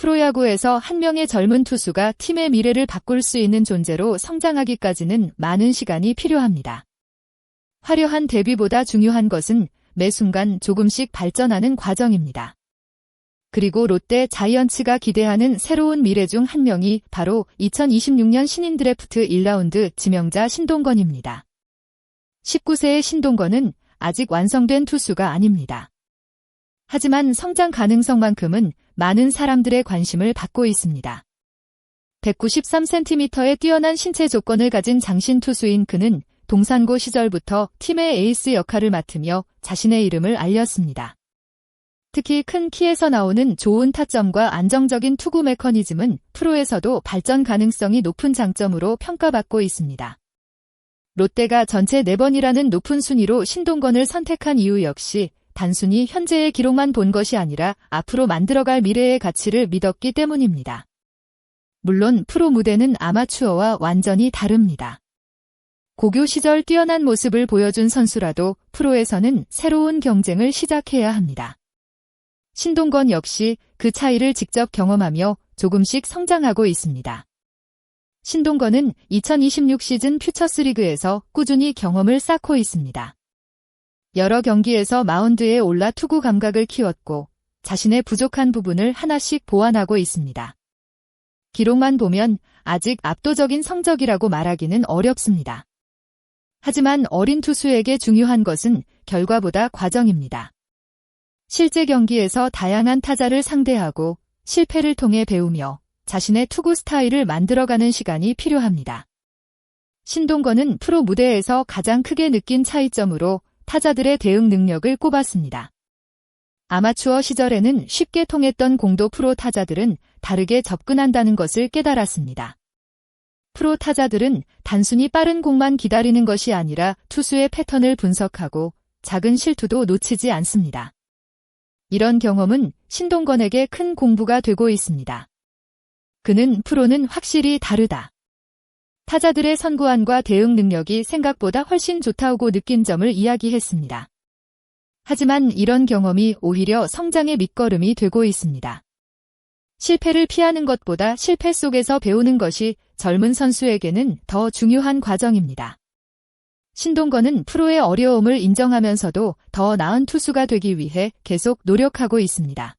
프로야구에서 한 명의 젊은 투수가 팀의 미래를 바꿀 수 있는 존재로 성장하기까지는 많은 시간이 필요합니다. 화려한 데뷔보다 중요한 것은 매 순간 조금씩 발전하는 과정입니다. 그리고 롯데 자이언츠가 기대하는 새로운 미래 중 한 명이 바로 2026년 신인 드래프트 1라운드 지명자 신동건입니다. 19세의 신동건은 아직 완성된 투수가 아닙니다. 하지만 성장 가능성만큼은 많은 사람들의 관심을 받고 있습니다. 193cm의 뛰어난 신체 조건을 가진 장신 투수인 그는 동산고 시절부터 팀의 에이스 역할을 맡으며 자신의 이름을 알렸습니다. 특히 큰 키에서 나오는 좋은 타점과 안정적인 투구 메커니즘은 프로에서도 발전 가능성이 높은 장점으로 평가받고 있습니다. 롯데가 전체 4번이라는 높은 순위로 신동건을 선택한 이유 역시 단순히 현재의 기록만 본 것이 아니라 앞으로 만들어갈 미래의 가치를 믿었기 때문입니다. 물론 프로 무대는 아마추어와 완전히 다릅니다. 고교 시절 뛰어난 모습을 보여준 선수라도 프로에서는 새로운 경쟁을 시작해야 합니다. 신동건 역시 그 차이를 직접 경험하며 조금씩 성장하고 있습니다. 신동건은 2026 시즌 퓨처스리그에서 꾸준히 경험을 쌓고 있습니다. 여러 경기에서 마운드에 올라 투구 감각을 키웠고 자신의 부족한 부분을 하나씩 보완하고 있습니다. 기록만 보면 아직 압도적인 성적이라고 말하기는 어렵습니다. 하지만 어린 투수에게 중요한 것은 결과보다 과정입니다. 실제 경기에서 다양한 타자를 상대하고 실패를 통해 배우며 자신의 투구 스타일을 만들어가는 시간이 필요합니다. 신동건은 프로 무대에서 가장 크게 느낀 차이점으로 타자들의 대응 능력을 꼽았습니다. 아마추어 시절에는 쉽게 통했던 공도 프로 타자들은 다르게 접근한다는 것을 깨달았습니다. 프로 타자들은 단순히 빠른 공만 기다리는 것이 아니라 투수의 패턴을 분석하고 작은 실투도 놓치지 않습니다. 이런 경험은 신동건에게 큰 공부가 되고 있습니다. 그는 프로는 확실히 다르다. 타자들의 선구안과 대응 능력이 생각보다 훨씬 좋다고 느낀 점을 이야기했습니다. 하지만 이런 경험이 오히려 성장의 밑거름이 되고 있습니다. 실패를 피하는 것보다 실패 속에서 배우는 것이 젊은 선수에게는 더 중요한 과정입니다. 신동건은 프로의 어려움을 인정하면서도 더 나은 투수가 되기 위해 계속 노력하고 있습니다.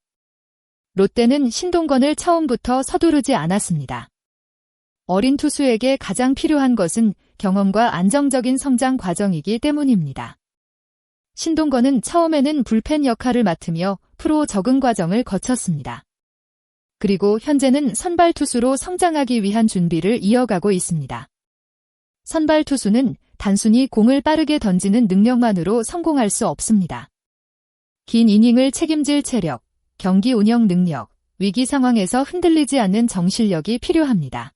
롯데는 신동건을 처음부터 서두르지 않았습니다. 어린 투수에게 가장 필요한 것은 경험과 안정적인 성장 과정이기 때문입니다. 신동건은 처음에는 불펜 역할을 맡으며 프로 적응 과정을 거쳤습니다. 그리고 현재는 선발 투수로 성장하기 위한 준비를 이어가고 있습니다. 선발 투수는 단순히 공을 빠르게 던지는 능력만으로 성공할 수 없습니다. 긴 이닝을 책임질 체력, 경기 운영 능력, 위기 상황에서 흔들리지 않는 정실력이 필요합니다.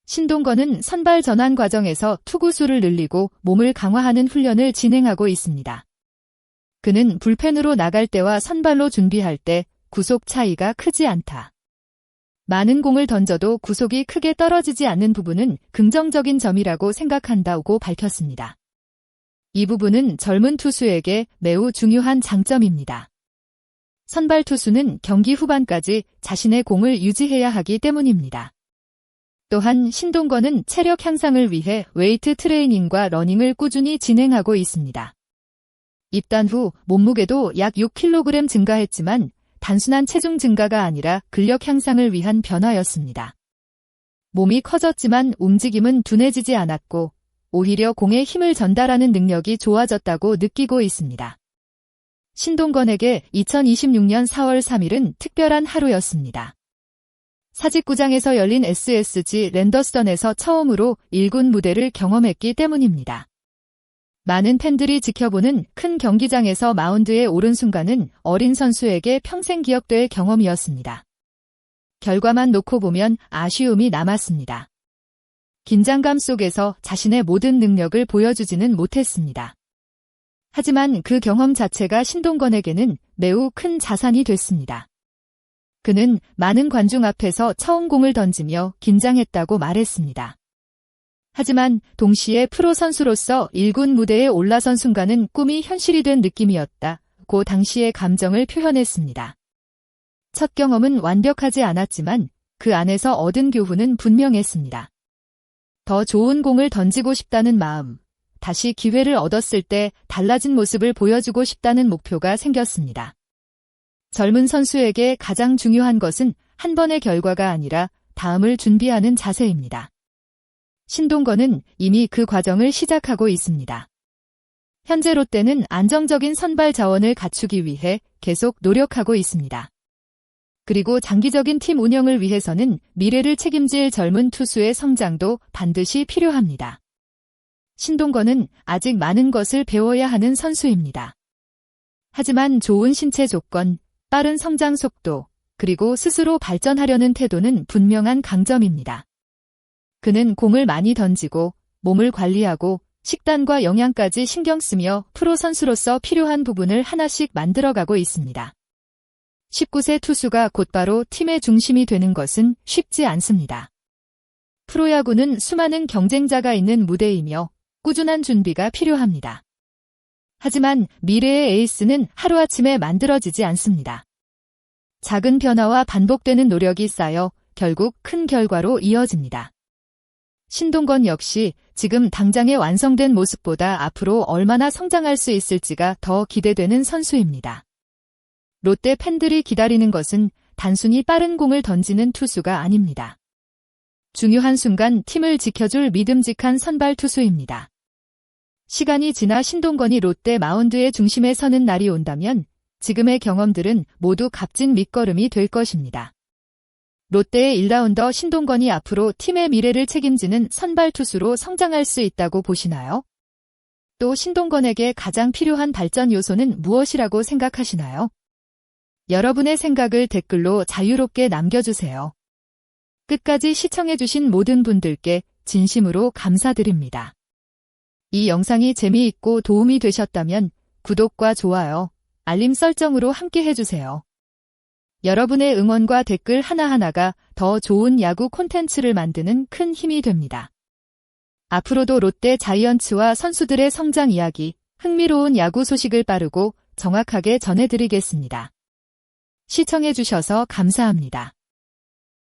신동건은 선발 전환 과정에서 투구수를 늘리고 몸을 강화하는 훈련을 진행하고 있습니다. 그는 불펜으로 나갈 때와 선발로 준비할 때 구속 차이가 크지 않다. 많은 공을 던져도 구속이 크게 떨어지지 않는 부분은 긍정적인 점이라고 생각한다고 밝혔습니다. 이 부분은 젊은 투수에게 매우 중요한 장점입니다. 선발 투수는 경기 후반까지 자신의 공을 유지해야 하기 때문입니다. 또한 신동건은 체력 향상을 위해 웨이트 트레이닝과 러닝을 꾸준히 진행하고 있습니다. 입단 후 몸무게도 약 6kg 증가했지만 단순한 체중 증가가 아니라 근력 향상을 위한 변화였습니다. 몸이 커졌지만 움직임은 둔해지지 않았고 오히려 공에 힘을 전달하는 능력이 좋아졌다고 느끼고 있습니다. 신동건에게 2026년 4월 3일은 특별한 하루였습니다. 사직구장에서 열린 SSG 랜더스턴에서 처음으로 1군 무대를 경험했기 때문입니다. 많은 팬들이 지켜보는 큰 경기장에서 마운드에 오른 순간은 어린 선수에게 평생 기억될 경험이었습니다. 결과만 놓고 보면 아쉬움이 남았습니다. 긴장감 속에서 자신의 모든 능력을 보여주지는 못했습니다. 하지만 그 경험 자체가 신동건에게는 매우 큰 자산이 됐습니다. 그는 많은 관중 앞에서 처음 공을 던지며 긴장했다고 말했습니다. 하지만 동시에 프로 선수로서 1군 무대에 올라선 순간은 꿈이 현실이 된 느낌이었다고 당시의 감정을 표현했습니다. 첫 경험은 완벽하지 않았지만 그 안에서 얻은 교훈은 분명했습니다. 더 좋은 공을 던지고 싶다는 마음, 다시 기회를 얻었을 때 달라진 모습을 보여주고 싶다는 목표가 생겼습니다. 젊은 선수에게 가장 중요한 것은 한 번의 결과가 아니라 다음을 준비하는 자세입니다. 신동건은 이미 그 과정을 시작하고 있습니다. 현재 롯데는 안정적인 선발 자원을 갖추기 위해 계속 노력하고 있습니다. 그리고 장기적인 팀 운영을 위해서는 미래를 책임질 젊은 투수의 성장도 반드시 필요합니다. 신동건은 아직 많은 것을 배워야 하는 선수입니다. 하지만 좋은 신체 조건, 빠른 성장 속도, 그리고 스스로 발전하려는 태도는 분명한 강점입니다. 그는 공을 많이 던지고 몸을 관리하고 식단과 영양까지 신경 쓰며 프로 선수로서 필요한 부분을 하나씩 만들어가고 있습니다. 19세 투수가 곧바로 팀의 중심이 되는 것은 쉽지 않습니다. 프로야구는 수많은 경쟁자가 있는 무대이며 꾸준한 준비가 필요합니다. 하지만 미래의 에이스는 하루아침에 만들어지지 않습니다. 작은 변화와 반복되는 노력이 쌓여 결국 큰 결과로 이어집니다. 신동건 역시 지금 당장의 완성된 모습보다 앞으로 얼마나 성장할 수 있을지가 더 기대되는 선수입니다. 롯데 팬들이 기다리는 것은 단순히 빠른 공을 던지는 투수가 아닙니다. 중요한 순간 팀을 지켜줄 믿음직한 선발 투수입니다. 시간이 지나 신동건이 롯데 마운드의 중심에 서는 날이 온다면 지금의 경험들은 모두 값진 밑거름이 될 것입니다. 롯데의 1라운더 신동건이 앞으로 팀의 미래를 책임지는 선발 투수로 성장할 수 있다고 보시나요? 또 신동건에게 가장 필요한 발전 요소는 무엇이라고 생각하시나요? 여러분의 생각을 댓글로 자유롭게 남겨주세요. 끝까지 시청해주신 모든 분들께 진심으로 감사드립니다. 이 영상이 재미있고 도움이 되셨다면 구독과 좋아요, 알림 설정으로 함께 해주세요. 여러분의 응원과 댓글 하나하나가 더 좋은 야구 콘텐츠를 만드는 큰 힘이 됩니다. 앞으로도 롯데 자이언츠와 선수들의 성장 이야기, 흥미로운 야구 소식을 빠르고 정확하게 전해드리겠습니다. 시청해주셔서 감사합니다.